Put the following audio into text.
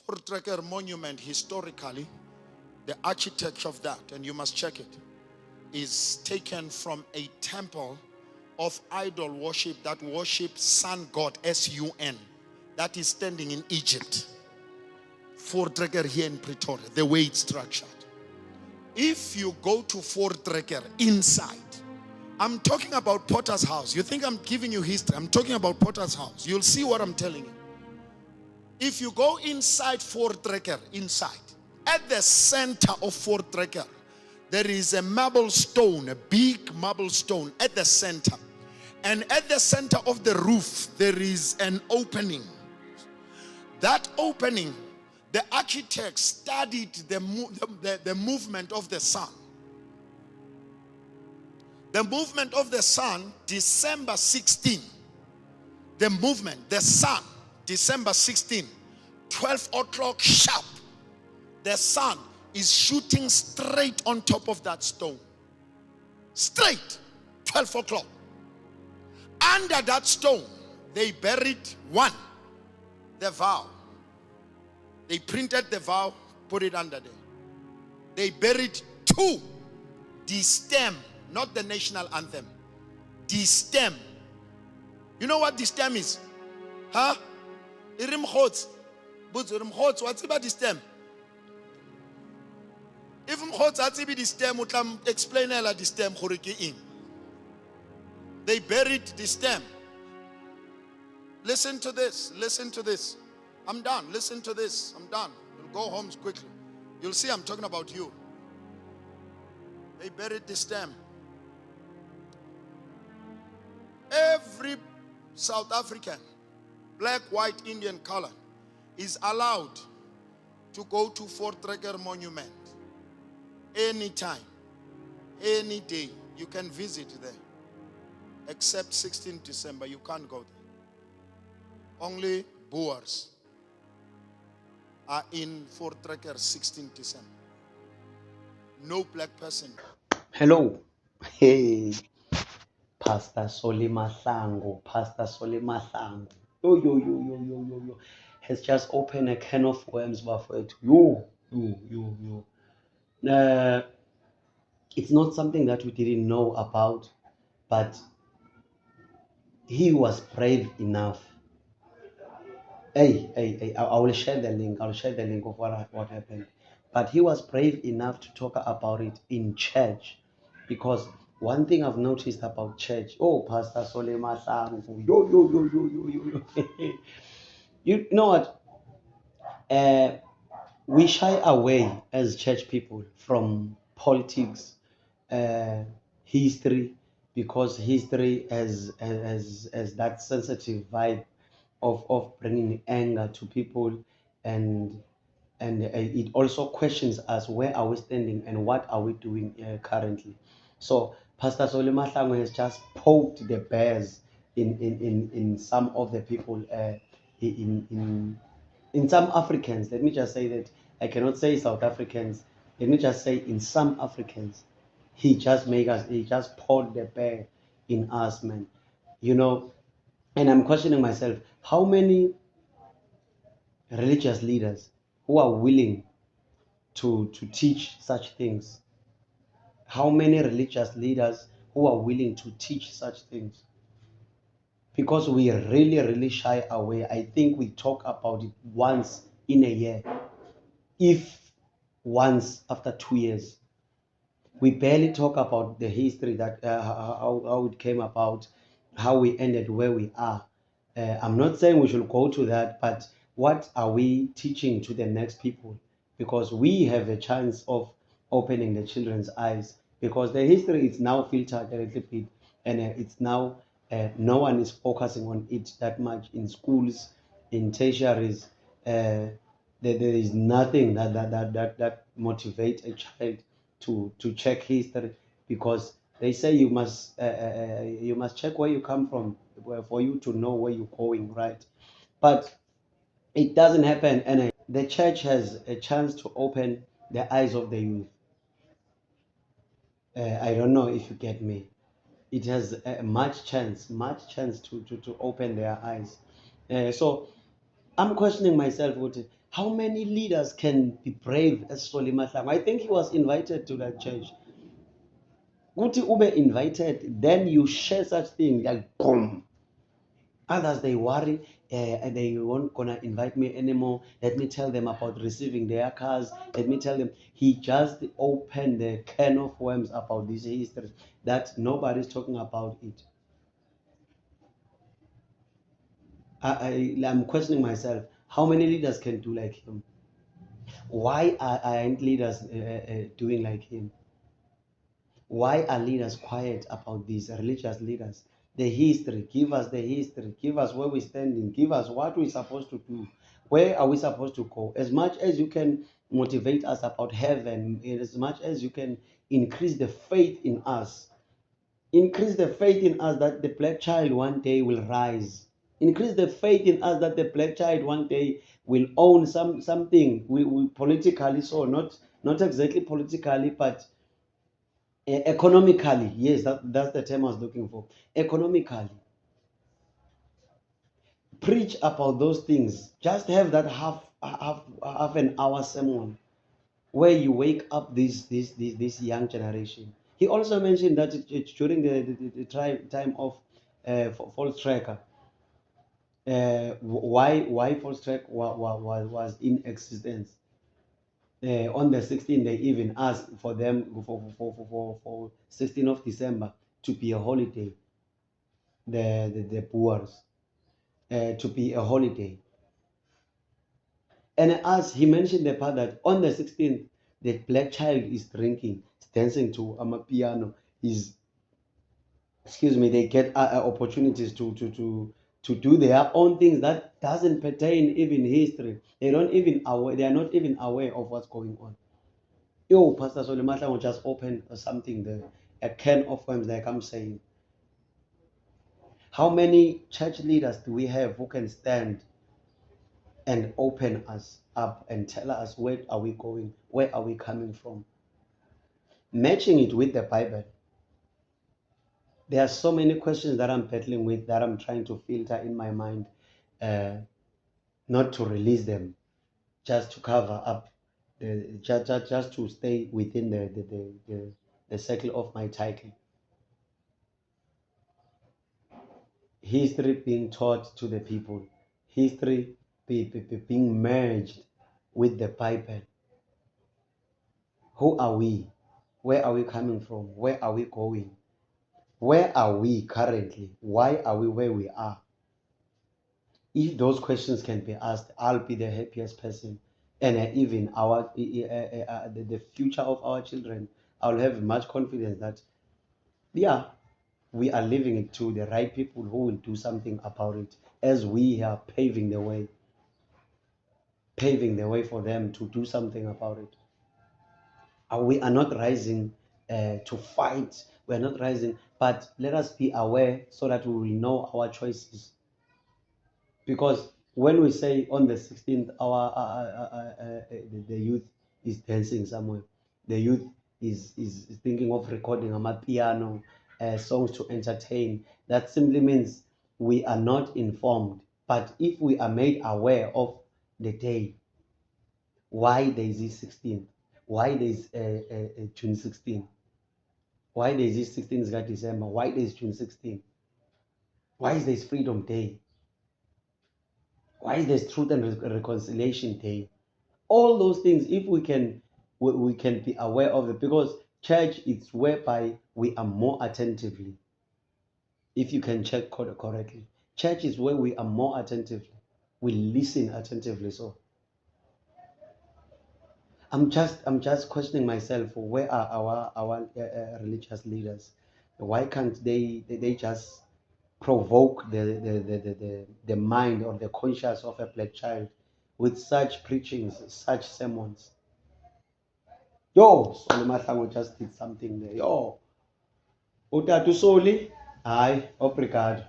Voortrekker Monument, historically, the architecture of that, and you must check it, is taken from a temple of idol worship that worships sun god Sun, that is standing in Egypt. Voortrekker here in Pretoria, the way it's structured. If you go to Voortrekker inside, I'm talking about Potter's house. You think I'm giving you history? I'm talking about Potter's house. You'll see what I'm telling you. If you go inside Voortrekker, inside, at the center of Voortrekker, there is a marble stone, a big marble stone at the center. And at the center of the roof, there is an opening. That opening, the architect studied the movement of the sun. The movement of the sun, December 16. The movement, the sun, December 16, 12 o'clock sharp. The sun is shooting straight on top of that stone. Straight, 12 o'clock. Under that stone, they buried one, the vow. They printed the vow, put it under there. They buried two, the stem, not the national anthem. The stem. You know what the stem is? Huh? What's about the stem? If the stem, explain the stem. They buried the stem. Listen to this. Listen to this. I'm done. Listen to this. I'm done. You'll go home quickly. You'll see I'm talking about you. They buried the stem. Every South African, black, white, Indian color, is allowed to go to Voortrekker Monument anytime, any day. You can visit there. Except 16 December, you can't go there. Only Boers are in Voortrekker 16 December. No black person. Hello. Hey. Pastor Solly Mahlangu. Pastor Solly Mahlangu. Yo. Has just opened a can of worms, Buffett. Yo. It's not something that we didn't know about, but he was brave enough. I will share the link. I'll share the link of what happened. But he was brave enough to talk about it in church, because one thing I've noticed about church, Pastor Solly Mahlangu, yo. You know what? We shy away as church people from politics, history, because history has that sensitive vibe of bringing anger to people, and it also questions us, where are we standing and what are we doing currently. So Pastor Solly Mahlangu has just poked the bears in some of the people, in some Africans. Let me just say that. I cannot say South Africans. Let me just say in some Africans, he just poured the bear in us, man. And I'm questioning myself, how many religious leaders who are willing to teach such things? How many religious leaders who are willing to teach such things? Because we really shy away. I think we talk about it once in a year, if once after 2 years. We barely talk about the history, that how it came about, how we ended where we are. I'm not saying we should go to that, but what are we teaching to the next people? Because we have a chance of opening the children's eyes, because the history is now filtered a little bit, and it's now no one is focusing on it that much in schools, in tertiaries. There is nothing that motivates a child to check history, because they say you must check where you come from for you to know where you're going, right? But it doesn't happen, and the church has a chance to open the eyes of the youth. I don't know if you get me. It has much chance to open their eyes. So I'm questioning myself, How many leaders can be brave as Solly Mahlangu? I think he was invited to that church. Kuti ube invited, then you share such thing like boom. Others they worry and they won't gonna invite me anymore. Let me tell them about receiving their cars. Let me tell them. He just opened the can of worms about this history that nobody's talking about it. I'm questioning myself. How many leaders can do like him? Why aren't leaders doing like him? Why are leaders quiet about these religious leaders? The history, give us the history, give us where we're standing, give us what we're supposed to do, where are we supposed to go. As much as you can motivate us about heaven, as much as you can increase the faith in us, increase the faith in us that the black child one day will rise. Increase the faith in us that the black child one day will own something. We politically, so not exactly politically, but economically. Yes, that's the term I was looking for. Economically, preach about those things. Just have that half an hour sermon where you wake up this young generation. He also mentioned that during the time of false tracker, why false track was in existence. On the 16th, they even asked for them for 16th of December to be a holiday. The Boers to be a holiday. And as he mentioned the part that on the 16th, the black child is drinking, is dancing to amapiano, they get opportunities to do their own things that doesn't pertain even history. They are not even aware of what's going on. Yo, Pastor Solly Mahlangu just opened something there, a can of worms, like I'm saying. How many church leaders do we have who can stand and open us up and tell us where are we going, where are we coming from? Matching it with the Bible. There are so many questions that I'm battling with, that I'm trying to filter in my mind, not to release them, just to cover up, just to stay within the circle of my title. History being taught to the people, history being merged with the Bible. Who are we? Where are we coming from? Where are we going? Where are we currently? Why are we where we are? If those questions can be asked, I'll be the happiest person. And even the future of our children, I'll have much confidence that, yeah, we are leaving it to the right people who will do something about it, as we are paving the way for them to do something about it. We are not rising to fight. We are not rising, but let us be aware so that we will know our choices. Because when we say on the 16th, the youth is dancing somewhere, the youth is thinking of recording a piano songs to entertain, that simply means we are not informed. But if we are made aware of the day, why there is this 16th, why there is June 16th, why there is this 16th December, why there is June 16th, why is there Freedom Day, why is there Truth and Reconciliation Day? All those things, if we can be aware of it, because church is whereby we are more attentively. If you can check correctly, church is where we are more attentively. We listen attentively. So I'm just questioning myself. Where are our religious leaders? Why can't they just provoke the mind or the conscience of a black child with such preachings, such sermons? Yo, Solly Mahlangu just did something there. Yo, Utatu Soli, hi, obrigado.